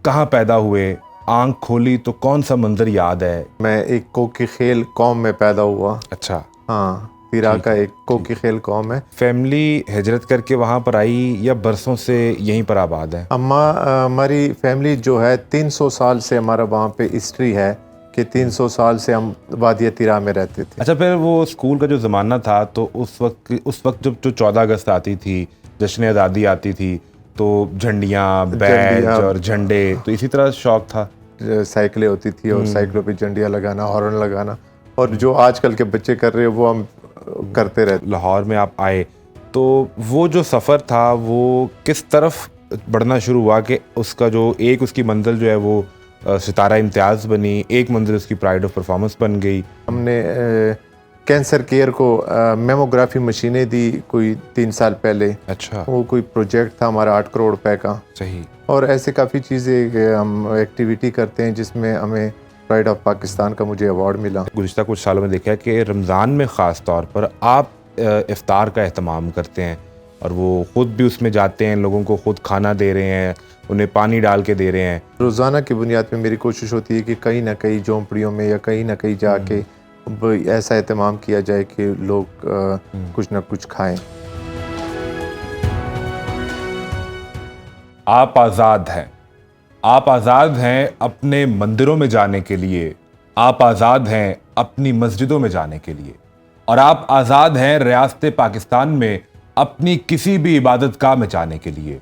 कहाँ पैदा हुए, आंख खोली तो कौन सा मंजर याद है? मैं एक कोकी खेल कौम में पैदा हुआ। अच्छा, हाँ, तिरा का एक कोकी खेल कौम है। फैमिली हिजरत करके वहाँ पर आई या बरसों से यहीं पर आबाद है? हमारी फैमिली जो है 300 साल से हमारा वहाँ पे हिस्ट्री है कि 300 साल से हम वादिया तिरा में रहते थे। अच्छा, फिर वो स्कूल का जो ज़माना था तो उस वक्त जब जो 14 अगस्त आती थी, जश्न आज़ादी आती थी, तो झंडियाँ, बैज और झंडे, तो इसी तरह शौक था। साइकिलें होती थी और साइकिलों पे झंडियाँ लगाना, हॉर्न लगाना, और जो आजकल के बच्चे कर रहे हैं वो हम करते रहते। लाहौर में आप आए तो वो जो सफ़र था वो किस तरफ बढ़ना शुरू हुआ कि उसका जो उसकी मंजिल जो है वो सितारा इम्तियाज़ बनी, एक मंजिल उसकी प्राइड ऑफ परफॉर्मेंस बन गई? हमने कैंसर केयर को मेमोग्राफी मशीनें दी कोई 3 साल पहले। अच्छा, वो कोई प्रोजेक्ट था हमारा 8 करोड़ रुपए का। सही। और ऐसे काफ़ी चीज़ें हम एक्टिविटी करते हैं जिसमें हमें प्राइड ऑफ पाकिस्तान का मुझे अवार्ड मिला। गुज़िश्ता कुछ सालों में देखा है कि रमज़ान में ख़ास तौर पर आप इफ्तार का एहतमाम करते हैं और वो ख़ुद भी उसमें जाते हैं, लोगों को ख़ुद खाना दे रहे हैं, उन्हें पानी डाल के दे रहे हैं। रोज़ाना की बुनियाद पे मेरी कोशिश होती है कि कहीं ना कहीं झोंपड़ियों में या कहीं ना कहीं जाके ऐसा एहतमाम किया जाए कि लोग कुछ ना कुछ खाएं। आप आज़ाद हैं, आप आज़ाद हैं अपने मंदिरों में जाने के लिए, आप आज़ाद हैं अपनी मस्जिदों में जाने के लिए, और आप आज़ाद हैं रियासत पाकिस्तान में अपनी किसी भी इबादत गाह में जाने के लिए।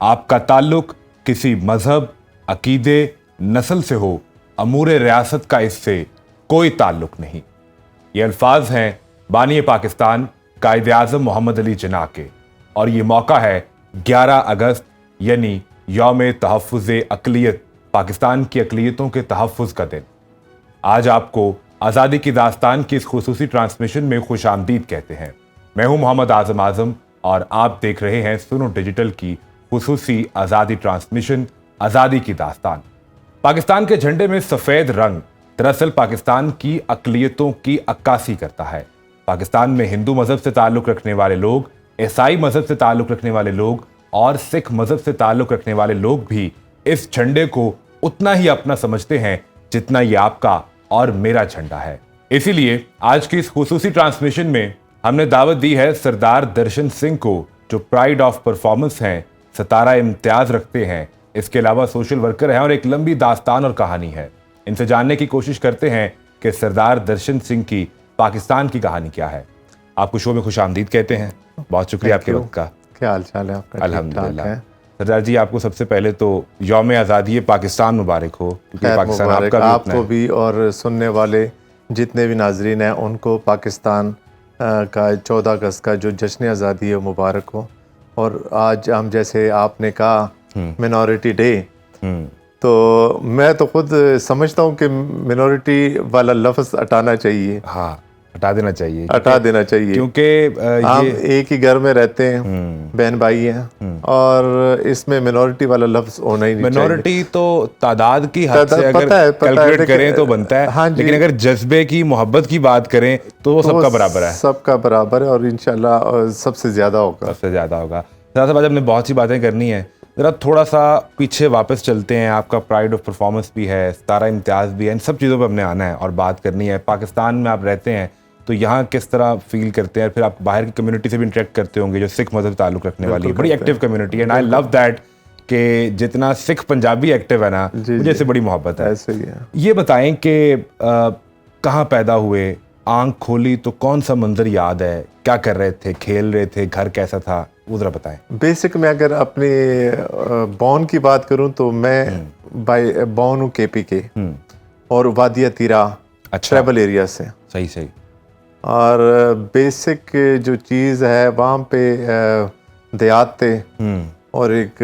आपका ताल्लुक किसी मजहब, अकीदे, नस्ल से हो, अमूरे रियासत का इससे कोई ताल्लुक नहीं। ये अल्फाज हैं बानी पाकिस्तान कायद आज़म मोहम्मद अली जिन्ना के, और ये मौका है 11 अगस्त यानी यौम तहफ़्फ़ुज़ अक़लियत, पाकिस्तान की अक़लियतों के तहफ़्फ़ुज़ का दिन। आज आपको आज़ादी की दास्तान की इस खुसूसी ट्रांसमिशन में खुश आमदीद कहते हैं। मैं हूं मोहम्मद आज़म और आप देख रहे हैं सुनो डिजिटल की खुसूसी आज़ादी ट्रांसमिशन आज़ादी की दास्तान। पाकिस्तान के झंडे में सफ़ेद रंग दरअसल पाकिस्तान की अक़लियतों की अक्कासी करता है। पाकिस्तान में हिंदू मज़हब से ताल्लुक़ रखने वाले लोग, ईसाई मज़हब से ताल्लुक़ रखने वाले लोग और सिख मज़हब से ताल्लुक़ रखने वाले लोग भी इस झंडे को उतना ही अपना समझते हैं जितना ये आपका और मेरा झंडा है। इसीलिए आज की इस खुसूसी ट्रांसमिशन में हमने दावत दी है सरदार दर्शन सिंह को, जो प्राइड ऑफ परफॉर्मेंस हैं, सितारा इम्तियाज़ रखते हैं, इसके अलावा सोशल वर्कर हैं और एक लंबी दास्तान और कहानी है। इनसे जानने की कोशिश करते हैं कि सरदार दर्शन सिंह की पाकिस्तान की कहानी क्या है। आपको शो में खुश आमदीद कहते हैं। बहुत शुक्रिया आपके वक्त का। क्या हाल चाल है आपका? अल्हम्दुलिल्लाह। सरदार जी, आपको सबसे पहले तो यौम आज़ादी पाकिस्तान मुबारक हो, क्योंकि पाकिस्तान आपको भी और सुनने वाले जितने भी नाजरीन हैं उनको पाकिस्तान का 14 अगस्त का जो जश्न आज़ादी है मुबारक हो। और आज हम जैसे आपने कहा मिनॉरिटी डे, तो मैं तो खुद समझता हूँ कि मिनॉरिटी वाला लफ्ज़ हटाना चाहिए। हाँ, हटा देना चाहिए, क्योंकि हम एक ही घर में रहते हैं, बहन भाई हैं, और इसमें मिनॉरिटी वाला लफ्ज होना ही नहीं चाहिए। मिनॉरिटी तो तादाद की हद से अगर कैलकुलेट करें तो बनता है, हाँ, लेकिन अगर जज्बे की, मोहब्बत की बात करें तो वो सबका बराबर है। सबका बराबर है और इंशाल्लाह सबसे ज़्यादा होगा। साहब, आज हमने बहुत सी बातें करनी है, ज़रा थोड़ा सा पीछे वापस चलते हैं। आपका प्राइड ऑफ परफॉर्मेंस भी है, सितारा इम्तियाज़ भी है, इन सब चीज़ों पर हमने आना है और बात करनी है। पाकिस्तान में आप रहते हैं तो यहाँ किस तरह फील करते हैं? फिर आप बाहर की कम्युनिटी से भी इंटरेक्ट करते होंगे जो सिख मज़हब ताल्लुक़ रखने वाली है, बड़ी एक्टिव कम्युनिटी है, एंड आई लव दैट कि जितना सिख पंजाबी एक्टिव है ना, मुझे इससे बड़ी मोहब्बत है। ऐसे ही है। ये बताएं कि कहाँ पैदा हुए, आंख खोली तो कौन सा मंजर याद है, क्या कर रहे थे, खेल रहे थे, घर कैसा था, वो ज़रा बताएं। बेसिक में अगर अपने बॉर्न की बात करूँ तो मैं बॉर्न हूँ KP के और वादिया तिरा ट्राइबल एरिया से। सही। और बेसिक जो चीज़ है वहाँ पे देहात थे, और एक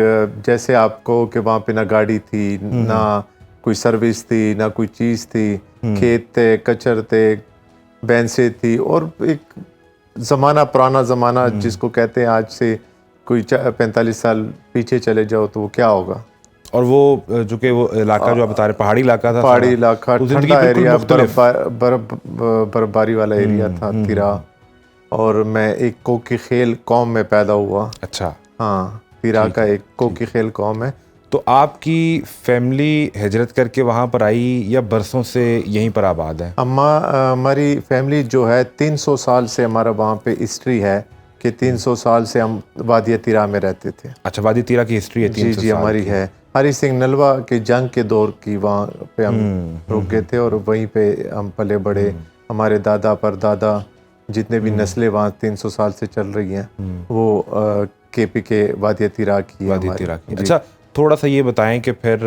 जैसे आपको कि वहाँ पे ना गाड़ी थी, ना कोई सर्विस थी, ना कोई चीज़ थी, खेत थे, कचर थे, भैंसें थी, और एक ज़माना, पुराना ज़माना जिसको कहते हैं, आज से कोई 45 साल पीछे चले जाओ तो वो क्या होगा। और वो जो कि वो इलाका जो आप बता रहे, पहाड़ी इलाका था, पहाड़ी इलाका, ठंडा एरिया, बर्फबारी वाला एरिया था तिरा। और मैं एक कोकी खेल कौम में पैदा हुआ। अच्छा, हाँ, तिरा का एक कोकी खेल कौम है तो आपकी फैमिली हिजरत करके वहाँ पर आई या बरसों से यहीं पर आबाद है? हमारी फैमिली जो है 300 साल से हमारा वहाँ पे हिस्ट्री है कि 300 साल से हम वादी तीरा में रहते थे। अच्छा, वादी तीरा की हिस्ट्री है 300 जी साल हमारी की। है। हरी सिंह नलवा के जंग के दौर की वहाँ पे हम रुक गए थे और वहीं पे हम पले बड़े। हमारे दादा परदादा जितने भी नस्लें वहाँ 300 साल से चल रही हैं वो केपी के वादी तीरा की है वादी हमारी। तीरा की। जी। अच्छा, थोड़ा सा ये बताएं कि फिर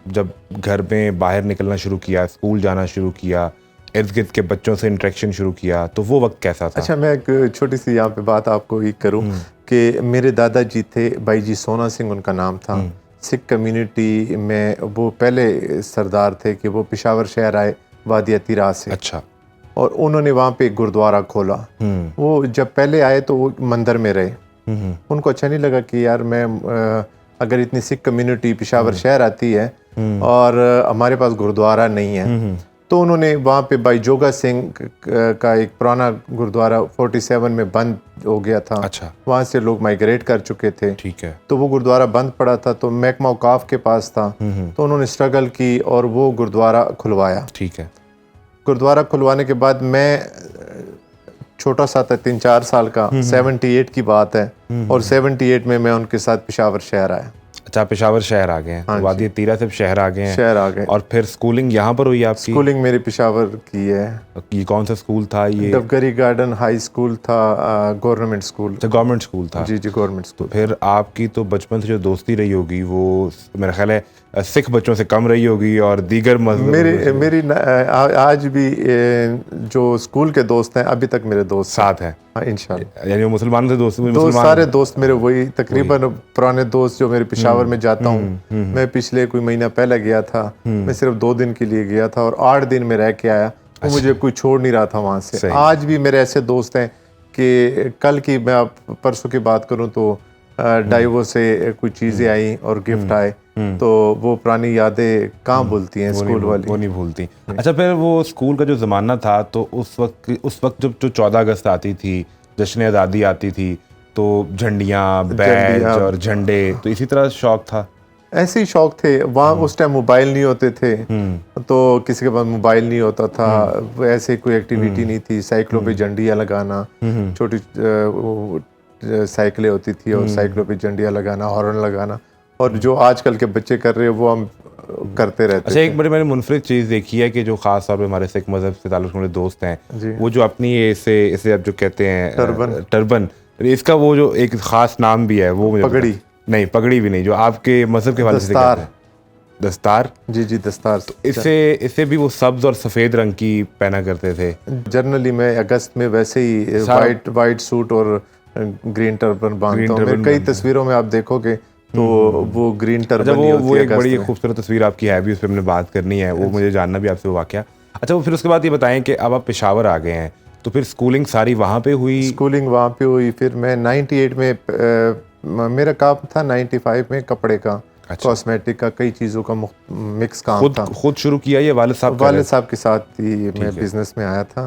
जब घर में बाहर निकलना शुरू किया, स्कूल जाना शुरू किया, इर्द गिर्द के बच्चों से इंटरेक्शन शुरू किया, तो वो वक्त कैसा था? अच्छा, मैं एक छोटी सी यहाँ पे बात आपको ही करूँ कि मेरे दादाजी थे, भाई जी सोना सिंह उनका नाम था। सिख कम्युनिटी में वो पहले सरदार थे कि वो पेशावर शहर आए वादी तीरा से। अच्छा। और उन्होंने वहाँ पे एक गुरुद्वारा खोला। वो जब पहले आए तो वो मंदिर में रहे। उनको अच्छा नहीं लगा कि यार मैं अगर इतनी सिख कम्युनिटी पेशावर शहर आती है और हमारे पास गुरुद्वारा नहीं है, तो उन्होंने वहाँ पे भाई जोगा सिंह का एक पुराना गुरुद्वारा 47 में बंद हो गया था। अच्छा। वहाँ से लोग माइग्रेट कर चुके थे। ठीक है। तो वो गुरुद्वारा बंद पड़ा था, तो महकमा औकाफ के पास था, तो उन्होंने स्ट्रगल की और वो गुरुद्वारा खुलवाया। ठीक है। गुरुद्वारा खुलवाने के बाद मैं छोटा सा था, 3-4 साल का, 78 की बात है, और 78 में मैं उनके साथ पेशावर शहर आया। अच्छा, पेशावर शहर आ गए हैं। हाँ वादी तीरा से शहर आ गए हैं। शहर आ गए। और फिर स्कूलिंग यहाँ पर हुई आपकी? स्कूलिंग मेरी पेशावर की है। ये कौन सा स्कूल था ये? डबगरी गार्डन हाई स्कूल था, गवर्नमेंट स्कूल। अच्छा, गवर्नमेंट स्कूल था। जी गवर्नमेंट स्कूल। फिर आपकी तो बचपन से जो दोस्ती रही होगी वो मेरा ख्याल है सिख बच्चों से कम रही होगी और दीगर मेरी आज भी जो स्कूल के दोस्त हैं अभी तक मेरे दोस्त साथ हैं। हाँ, इंशाल्लाह। यानी वो मुसलमानों से दोस्त सारे दोस्त मेरे वही तकरीबन पुराने दोस्त जो मेरे पेशावर में जाता हूँ। मैं पिछले कोई महीना पहले गया था, मैं सिर्फ 2 दिन के लिए गया था और 8 दिन में रह के आया। वो मुझे कोई छोड़ नहीं रहा था वहाँ से। आज भी मेरे ऐसे दोस्त हैं कि कल की मैं परसों की बात करूँ तो डाइवो से कुछ चीज़ें आई और गिफ्ट आए, तो वो पुरानी यादें कहाँ भूलती हैं स्कूल वाली, वो नहीं भूलती। अच्छा, फिर वो स्कूल का जो ज़माना था तो उस वक्त जब जो 14 अगस्त आती थी, जश्न आज़ादी आती थी, तो झंडियाँ, बैज और झंडे, तो इसी तरह शौक था? ऐसे ही शौक थे। वहाँ उस टाइम मोबाइल नहीं होते थे, तो किसी के पास मोबाइल नहीं होता था, ऐसे कोई एक्टिविटी नहीं थी। साइकिलों पे झंडियाँ लगाना, छोटी साइकिलें होती थी और साइकिलों पे झंडियाँ लगाना, हॉर्न लगाना, और जो आजकल के बच्चे कर रहे हैं वो हम करते रहते। अच्छा, एक बड़ी मैंने मुनफरिद चीज़ देखी है कि जो ख़ास तौर पे हमारे सिख मज़हब से ताल्लुक़ वाले दोस्त हैं, वो जो अपनी इसे अब जो कहते हैं टर्बन, इसका वो जो एक ख़ास नाम भी है, वो मुझे पगड़ी नहीं, पगड़ी भी नहीं, जो आपके मज़हब के हवाले से दस्तार। जी दस्तार। तो इससे भी वो सब्ज और सफ़ेद रंग की पहना करते थे। जनरली मैं अगस्त में वैसे ही वाइट सूट और ग्रीन टर्बन बांधता हूँ। कई तस्वीरों में आप देखोगे तो वो ग्रीन टर्बन ही होती है। वो एक बड़ी खूबसूरत तस्वीर आपकी है भी, उस पर हमने बात करनी है, वो मुझे जानना भी आपसे वो वाक़या। अच्छा, वो फिर उसके बाद ये बताएं कि अब आप पेशावर आ गए हैं, तो फिर स्कूलिंग सारी वहाँ पे हुई? स्कूलिंग वहाँ पे हुई। फिर मैं 98 में मेरा काम था, 95 में कपड़े का, कॉस्मेटिक का, कई चीज़ों का मिक्स काम था। खुद शुरू किया या वालिद साहब के साथ ही मैं बिजनेस में आया था।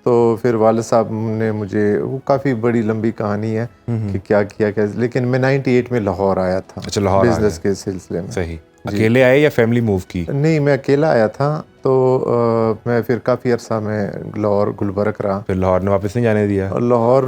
तो फिर वालिद साहब ने मुझे, वो काफ़ी बड़ी लंबी कहानी है कि क्या किया, लेकिन मैं 98 में लाहौर आया था। अच्छा, लाहौर बिजनेस के सिलसिले में। सही। अकेले आए या फैमिली मूव की? नहीं, मैं अकेला आया था। तो मैं फिर काफ़ी अरसा में लाहौर गुलबर्ग रहा। फिर लाहौर ने वापस नहीं जाने दिया? लाहौर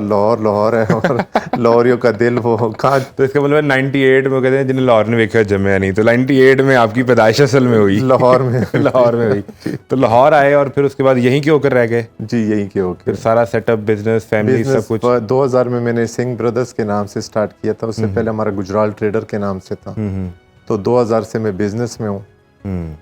लाहौर है और लाहौरियों का दिल वो कहाँ। तो इसका मतलब 98 में कहते हैं जिन्हें लाहौर ने देखा जमे नहीं, तो 98 में आपकी पैदाइश असल में हुई लाहौर में लाहौर में हुई। तो लाहौर आए और फिर उसके बाद यहीं के होकर रह गए? जी, यहीं के होकर। फिर सारा सेटअप, बिजनेस, फैमिली, सब कुछ? 2000 में मैंने सिंह ब्रदर्स के नाम से स्टार्ट किया था। उससे पहले हमारा गुजराल ट्रेडर के नाम से था। तो 2000 से मैं बिजनेस में हूँ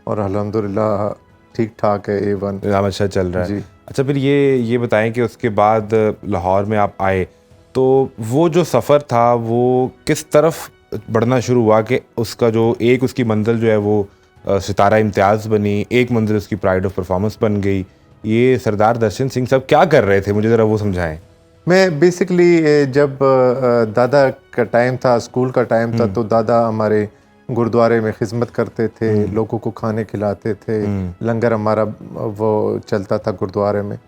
और अल्हम्दुलिल्लाह ठीक ठाक है, A1 अच्छा चल रहा है। अच्छा, फिर ये बताएं कि उसके बाद लाहौर में आप आए तो वो जो सफ़र था वो किस तरफ बढ़ना शुरू हुआ कि उसका जो एक उसकी मंजिल जो है वो सितारा इम्तियाज़ बनी, एक मंजिल उसकी प्राइड ऑफ परफॉर्मेंस बन गई। ये सरदार दर्शन सिंह साहब क्या कर रहे थे, मुझे ज़रा वो समझाएं। मैं बेसिकली जब दादा का टाइम था, स्कूल का टाइम था, तो दादा हमारे गुरुद्वारे में खिदमत करते थे, लोगों को खाने खिलाते थे, लंगर हमारा वो चलता था गुरुद्वारे में।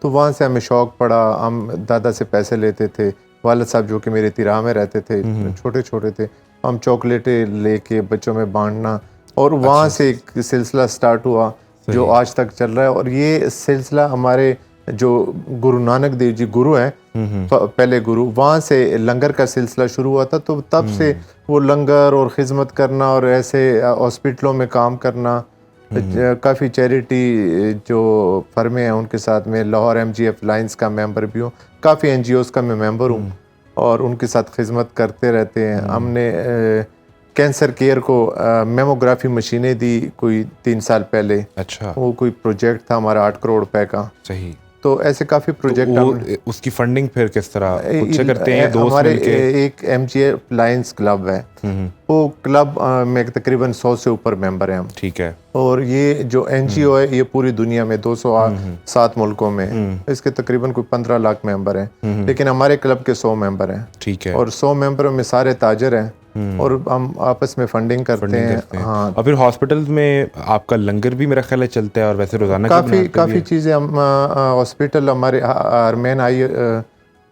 तो वहाँ से हमें शौक़ पड़ा, हम दादा से पैसे लेते थे। वालिद साहब जो कि मेरे तिरा में रहते थे, छोटे छोटे थे, हम चॉकलेटें लेके बच्चों में बांटना, और वहाँ से एक सिलसिला स्टार्ट हुआ जो आज तक चल रहा है। और ये सिलसिला हमारे जो गुरु नानक देव जी गुरु हैं, पहले गुरु, वहाँ से लंगर का सिलसिला शुरू हुआ था। तो तब से वो लंगर और खिदमत करना और ऐसे हॉस्पिटलों में काम करना, काफ़ी चैरिटी जो फर्में हैं उनके साथ में, लाहौर MGF लाइंस का मेंबर भी हूँ, काफ़ी NGOs का मैं मेंबर हूँ और उनके साथ खिदमत करते रहते हैं। हमने कैंसर केयर को मेमोग्राफी मशीनें दी कोई 3 साल पहले। अच्छा, वो कोई प्रोजेक्ट था हमारा 8 करोड़ रुपए का। सही। तो ऐसे काफ़ी प्रोजेक्ट वो उसकी फंडिंग फिर किस तरह खुद से करते हैं, दोस्त हमारे मिलके? एक MGF लायंस क्लब है, वो क्लब में तकरीबन 100 से ऊपर मेंबर हैं हम। ठीक है। और ये जो NGO है ये पूरी दुनिया में 207 मुल्कों में, इसके तकरीबन कोई 15 लाख मेंबर हैं, लेकिन हमारे क्लब के 100 मेंबर हैं। ठीक है। और 100 मेंबरों में सारे ताजर हैं और हम आपस में फंडिंग करते हैं। हाँ, और फिर हॉस्पिटल में आपका लंगर भी मेरा ख्याल है चलता है, और वैसे रोजाना काफ़ी चीज़ें हम हॉस्पिटल, हमारे आरमेन आई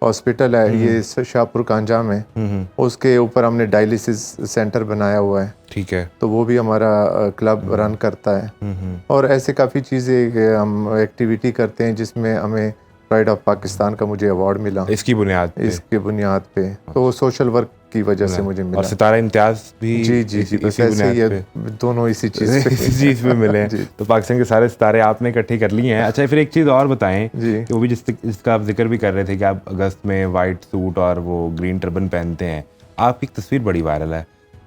हॉस्पिटल है ये शाहपुर कांजा में, उसके ऊपर हमने डायलिसिस सेंटर बनाया हुआ है। ठीक है। तो वो भी हमारा क्लब रन करता है। और ऐसे काफ़ी चीज़ें हम एक्टिविटी करते हैं जिसमें हमें प्राइड ऑफ पाकिस्तान का मुझे अवार्ड मिला इसकी बुनियाद पे। तो सोशल वर्क की वजह से मुझे मिला। और सितारा इम्तियाज भी जी बस ऐसे ही है, दोनों इसी चीज़ पे मिले हैं। तो पाकिस्तान के सारे सितारे आपने इकट्ठे कर लिए हैं। अच्छा, फिर एक चीज़ और बताएं कि वो भी जिसका आप जिक्र भी कर रहे थे कि आप अगस्त में वाइट सूट और वो ग्रीन टर्बन पहनते हैं, आपकी एक तस्वीर बड़ी वायरल है,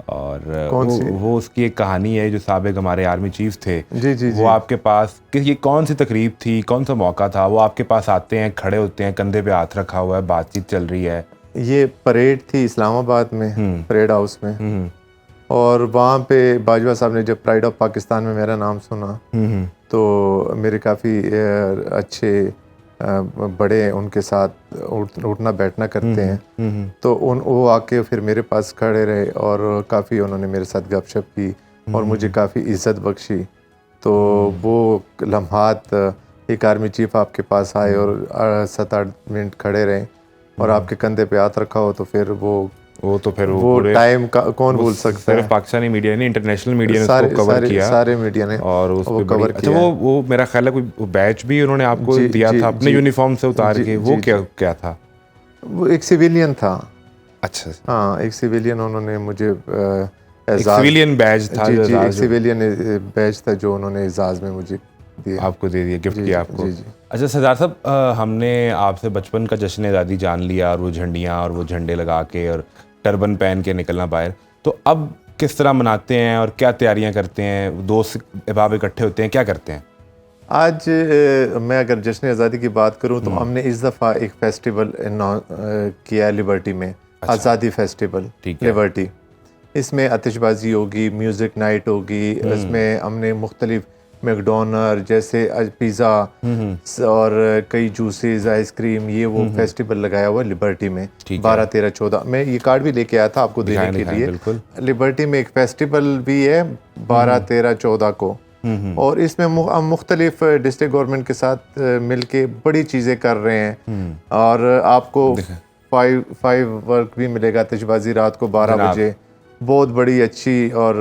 और वो उसकी एक कहानी है जो साबिक हमारे आर्मी चीफ थे। जी वो आपके पास, ये कौन सी तकरीब थी, कौन सा मौका था, वो आपके पास आते हैं, खड़े होते हैं, कंधे पे हाथ रखा हुआ है, बातचीत चल रही है? ये परेड थी इस्लामाबाद में, परेड हाउस में, और वहाँ पे बाजवा साहब ने जब प्राइड ऑफ पाकिस्तान में मेरा नाम सुना तो मेरे काफ़ी अच्छे बड़े उनके साथ उठना बैठना करते हैं। तो वो आके फिर मेरे पास खड़े रहे और काफ़ी उन्होंने मेरे साथ गपशप की और मुझे काफ़ी इज़्ज़त बख्शी। तो वो लम्हात, एक आर्मी चीफ आपके पास आए और 7-8 मिनट खड़े रहे और आपके कंधे पे हाथ रखा हो, तो फिर वो टाइम का कौन भूल सकता है। पाकिस्तानी मीडिया ने, इंटरनेशनल मीडिया ने उसको कवर किया, सारे मीडिया ने, और उस पे कवर किया। अच्छा, वो मेरा ख्याल है कोई बैच भी उन्होंने आपको दिया था अपने यूनिफॉर्म से उतार के, वो क्या था? वो एक सिविलियन था। अच्छा, हाँ, एक सिविलियन उन्होंने मुझे सिविलियन बैज था, एक सिविलियन बैज था जो उन्होंने एजाज में मुझे आपको दे दिया, गिफ्ट किया आपको। अच्छा सरदार साहब, हमने आपसे बचपन का जश्न आज़ादी जान लिया, और वो झंडियाँ और वो झंडे लगा के और टर्बन पहन के निकलना बाहर, तो अब किस तरह मनाते हैं और क्या तैयारियां करते हैं? दोस्त अहबाब इकट्ठे होते हैं, क्या करते हैं? आज मैं अगर जश्न आज़ादी की बात करूं तो हमने इस दफ़ा एक फेस्टिवल किया है लिबर्टी में। अच्छा। आज़ादी फेस्टिवल लिबर्टी, इसमें आतिशबाजी होगी, म्यूज़िक नाइट होगी, इसमें हमने मुख्तलिफ मैकडोनल्ड जैसे पिज़्ज़ा और कई जूसेस, आइसक्रीम, ये वो फेस्टिवल लगाया हुआ लिबर्टी में 12, 13, 14। मैं ये कार्ड भी लेके आया था आपको देने के लिए। लिबर्टी में एक फेस्टिवल भी है 12, 13, 14 को, और इसमें हम मुख्तलिफ डिस्ट्रिक्ट गवर्नमेंट के साथ मिलके बड़ी चीज़ें कर रहे हैं। और आपको 5 वर्क भी मिलेगा, आतिशबाजी रात को 12 बजे, बहुत बड़ी अच्छी और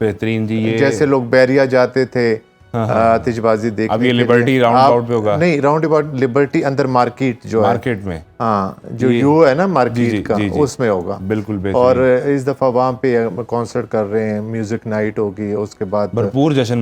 बेहतरीन जी। ये जैसे लोग बैरिया जाते थे आतिशबाजी देखने। अब ये लिबर्टी राउंड अबाउट पे होगा? नहीं, राउंड अबाउट लिबर्टी अंदर मार्केट जो मार्केट में, हाँ, जो यू है ना मार्केट का, उसमें होगा। बिल्कुल। और इस दफा वहाँ पे कॉन्सर्ट कर रहे हैं, म्यूजिक नाइट होगी, उसके बाद भरपूर जश्न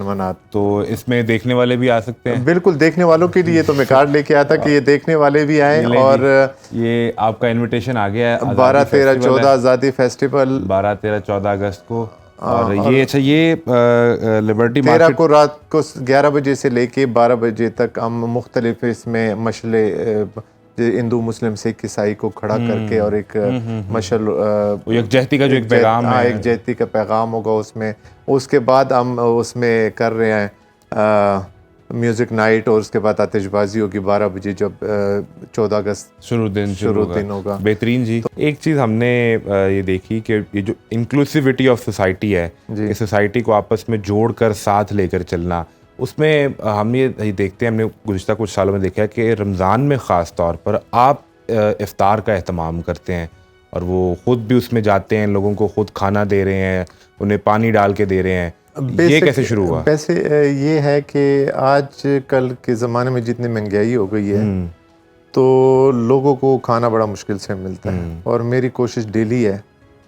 मना। तो इसमें देखने वाले भी आ सकते हैं? बिल्कुल, देखने वालों के लिए तो मैं कार्ड लेके आया था कि ये देखने वाले भी आए। और ये आपका इन्विटेशन आ गया है 12, 13, 14 आज़ादी फेस्टिवल, 12, 13, 14 अगस्त को। और ये अच्छा, ये लिबर्टी 13 को रात को 11 बजे से लेके 12 बजे तक हम मुख्तलिफ इसमें मशले, हिंदू, मुस्लिम, सिख, ईसाई को खड़ा करके, और एक मशल, यकजहती का जो एक पैगाम है, यकजहती का पैगाम होगा उसमें। उसके बाद हम उसमें कर रहे हैं म्यूज़िक नाइट, और उसके बाद आतिशबाजी होगी 12 बजे, जब 14 अगस्त शुरू दिन होगा। बेहतरीन जी। तो एक चीज़ हमने ये देखी कि ये जो इंक्लूसिविटी ऑफ सोसाइटी है, कि सोसाइटी को आपस में जोड़कर साथ लेकर चलना, उसमें हम ये देखते हैं, हमने गुज़िश्ता कुछ सालों में देखा है कि रमज़ान में ख़ास तौर पर आप इफ्तार का एहतमाम करते हैं, और वो खुद भी उसमें जाते हैं, लोगों को खुद खाना दे रहे हैं, उन्हें पानी डाल के दे रहे हैं, ये कैसे शुरू हुआ? वैसे ये है कि आज कल के ज़माने में जितनी महंगाई हो गई है तो लोगों को खाना बड़ा मुश्किल से मिलता है, और मेरी कोशिश डेली है,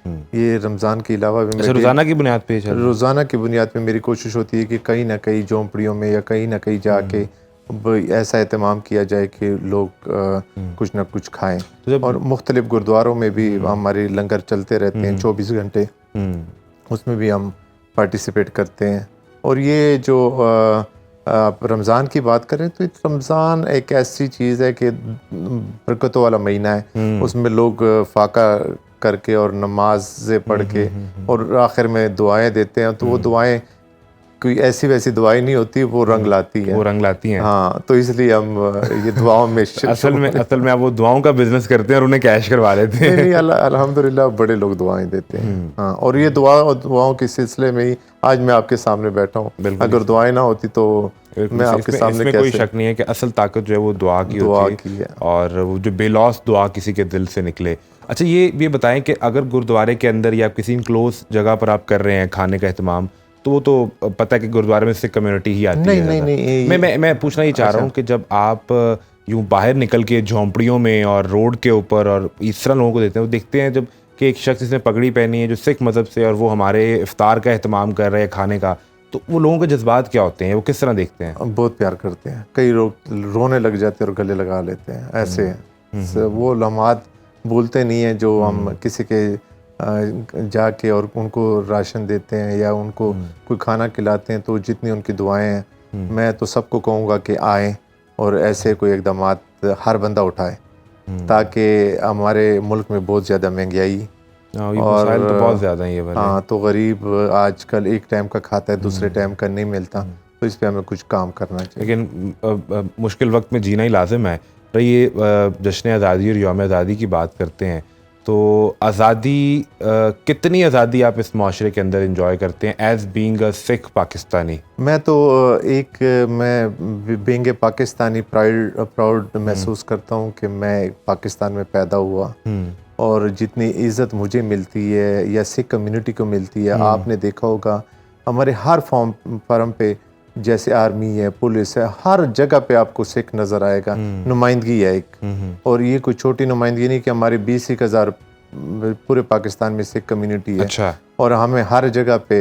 ये रमज़ान के अलावा भी अच्छा, रोज़ाना की बुनियाद पे रोज़ाना की बुनियाद पे मेरी कोशिश होती है कि कहीं ना कहीं झोंपड़ियों में या कहीं ना कहीं जाके ऐसा एहतमाम किया जाए कि लोग कुछ ना कुछ खाएं। और मुख्तलिफ गुरुद्वारों में भी हमारे लंगर चलते रहते हैं 24 घंटे, उसमें भी हम पार्टिसिपेट करते हैं। और ये जो आप रमज़ान की बात करें तो रमज़ान एक ऐसी चीज़ है कि बरकतों वाला महीना है, उसमें लोग फाका करके और नमाज़ें पढ़ के और आखिर में दुआएं देते हैं, तो वो दुआएं कोई ऐसी वैसी दुआएं नहीं होती, वो रंग लाती हैं, वो रंग लाती हैं। हाँ, तो इसलिए हम ये दुआओं में असल में आप वो दुआओं का बिजनेस करते हैं और उन्हें कैश करवा लेते हैं। नहीं, अल्हम्दुलिल्लाह बड़े लोग दुआएं देते हैं। हाँ, और ये दुआओं के सिलसिले में ही आज मैं आपके सामने बैठा हूँ। अगर दुआएं ना होती तो मैं आपके सामने कैसे, कोई शक नहीं है कि असल ताकत जो है वो दुआ की होती है, और वो जो बेलौस दुआ किसी के दिल से निकले। अच्छा, ये बताएं कि अगर गुरुद्वारे के अंदर या किसी क्लोज जगह पर आप कर रहे हैं खाने का एहतमाम, तो वो तो पता है कि गुरुद्वारे में सिख कम्युनिटी ही आती है। नहीं, मैं पूछना ही चाह रहा हूँ कि जब आप यूँ बाहर निकल के झोंपड़ियों में और रोड के ऊपर और इस तरह लोगों को देते हैं, वो देखते हैं जब कि एक शख्स जिसने पगड़ी पहनी है जो सिख मज़हब से, और वो हमारे इफ्तार का एहतमाम कर रहे हैं खाने का, तो वो लोगों के जज्बात क्या होते हैं, वो किस तरह देखते हैं? बहुत प्यार करते हैं, कई लोग रोने लग जाते हैं और गले लगा लेते हैं, ऐसे वो लम्हात भूलते नहीं है जो हम किसी के जाके और उनको राशन देते हैं या उनको कोई खाना खिलाते हैं, तो जितनी उनकी दुआएं हैं, मैं तो सबको कहूँगा कि आएँ और ऐसे कोई इक़दामात हर बंदा उठाए, ताकि हमारे मुल्क में बहुत ज़्यादा महंगाई और तो बहुत ज़्यादा ही है। हाँ, तो गरीब आजकल एक टाइम का खाता है, दूसरे टाइम का नहीं मिलता, तो इस पे हमें कुछ काम करना चाहिए। लेकिन मुश्किल वक्त में जीना ही लाजिम है। तो ये जश्न आज़ादी और यौम आज़ादी की बात करते हैं, तो आज़ादी, कितनी आज़ादी आप इस माशरे के अंदर इंजॉय करते हैं as being a Sikh Pakistani? मैं तो मैं बीइंग ए पाकिस्तानी प्राउड महसूस करता हूँ कि मैं पाकिस्तान में पैदा हुआ, और जितनी इज़्ज़त मुझे मिलती है या सिख कम्युनिटी को मिलती है, आपने देखा होगा हमारे हर फॉर्म पे, जैसे आर्मी है, पुलिस है, हर जगह पे आपको सिख नज़र आएगा, नुमाइंदगी है एक। और ये कोई छोटी नुमाइंदगी नहीं कि हमारे 20,000 पूरे पाकिस्तान में सिख कम्युनिटी है। अच्छा। और हमें हर जगह पे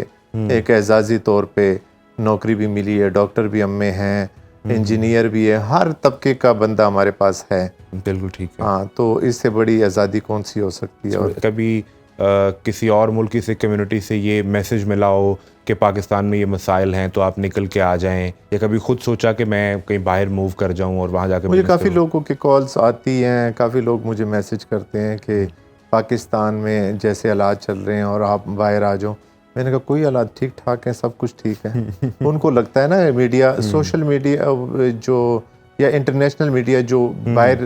एक एजाज़ी तौर पे नौकरी भी मिली है, डॉक्टर भी हम में हैं, इंजीनियर भी है, हर तबके का बंदा हमारे पास है। बिल्कुल ठीक है। हाँ, तो इससे बड़ी आज़ादी कौन सी हो सकती है? और कभी किसी और मुल्क की सिख कम्युनिटी से ये मैसेज मिला हो कि पाकिस्तान में ये मसाइल हैं तो आप निकल के आ जाएं, या कभी खुद सोचा कि मैं कहीं बाहर मूव कर जाऊं और वहाँ जाकर? मुझे काफ़ी लोगों की कॉल्स आती हैं, काफ़ी लोग मुझे मैसेज करते हैं कि पाकिस्तान में जैसे हालात चल रहे हैं और आप बाहर आ जाओ। मैंने कहा कोई हालात ठीक ठाक हैं, सब कुछ ठीक है। उनको लगता है ना मीडिया, सोशल मीडिया जो या इंटरनेशनल मीडिया जो बाहर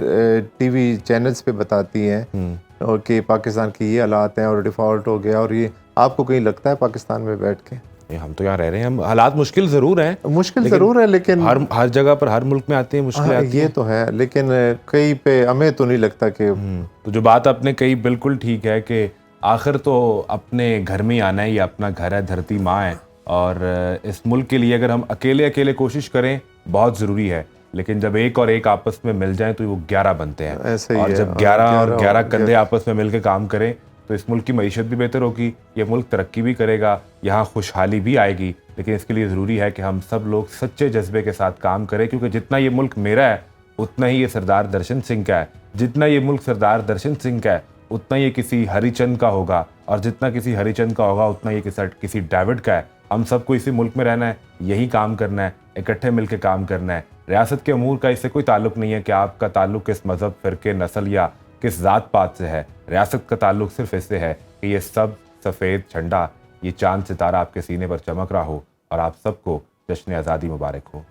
टीवी चैनल्स पे बताती हैं और कि पाकिस्तान की ये हालात हैं और डिफ़ॉल्ट हो गया, और ये आपको कहीं लगता है पाकिस्तान में बैठ के? हम तो यहाँ रह रहे हैं, हम हालात मुश्किल ज़रूर हैं, ज़रूर है, लेकिन हर जगह पर, हर मुल्क में आते हैं मुश्किल आती ये तो है, लेकिन कहीं पे हमें तो नहीं लगता कि तो जो बात आपने कही बिल्कुल ठीक है कि आखिर तो अपने घर में ही आना है, ये अपना घर है, धरती माँ है, और इस मुल्क के लिए अगर हम अकेले कोशिश करें बहुत ज़रूरी है, लेकिन जब एक और एक आपस में मिल जाएं तो वो 11 बनते हैं। और जब 11 कंधे आपस में मिलकर काम करें तो इस मुल्क की मईशत भी बेहतर होगी, ये मुल्क तरक्की भी करेगा, यहाँ खुशहाली भी आएगी। लेकिन इसके लिए ज़रूरी है कि हम सब लोग सच्चे जज्बे के साथ काम करें, क्योंकि जितना ये मुल्क मेरा है उतना ही ये सरदार दर्शन सिंह का है, जितना ये मुल्क सरदार दर्शन सिंह का है उतना ये किसी हरिचंद का होगा, और जितना किसी हरिचंद का होगा उतना ये किसी डेविड का है। हम सबको इसी मुल्क में रहना है, यही काम करना है, इकट्ठे मिलकर काम करना है। रियासत के अमूर का इससे कोई ताल्लुक नहीं है कि आपका ताल्लुक किस मज़हब, फ़िरके, नस्ल या किस ज़ात पात से है। रियासत का ताल्लुक सिर्फ इससे है कि ये सब सफ़ेद झंडा, ये चांद सितारा आपके सीने पर चमक रहा हो, और आप सबको जश्न आज़ादी मुबारक हो।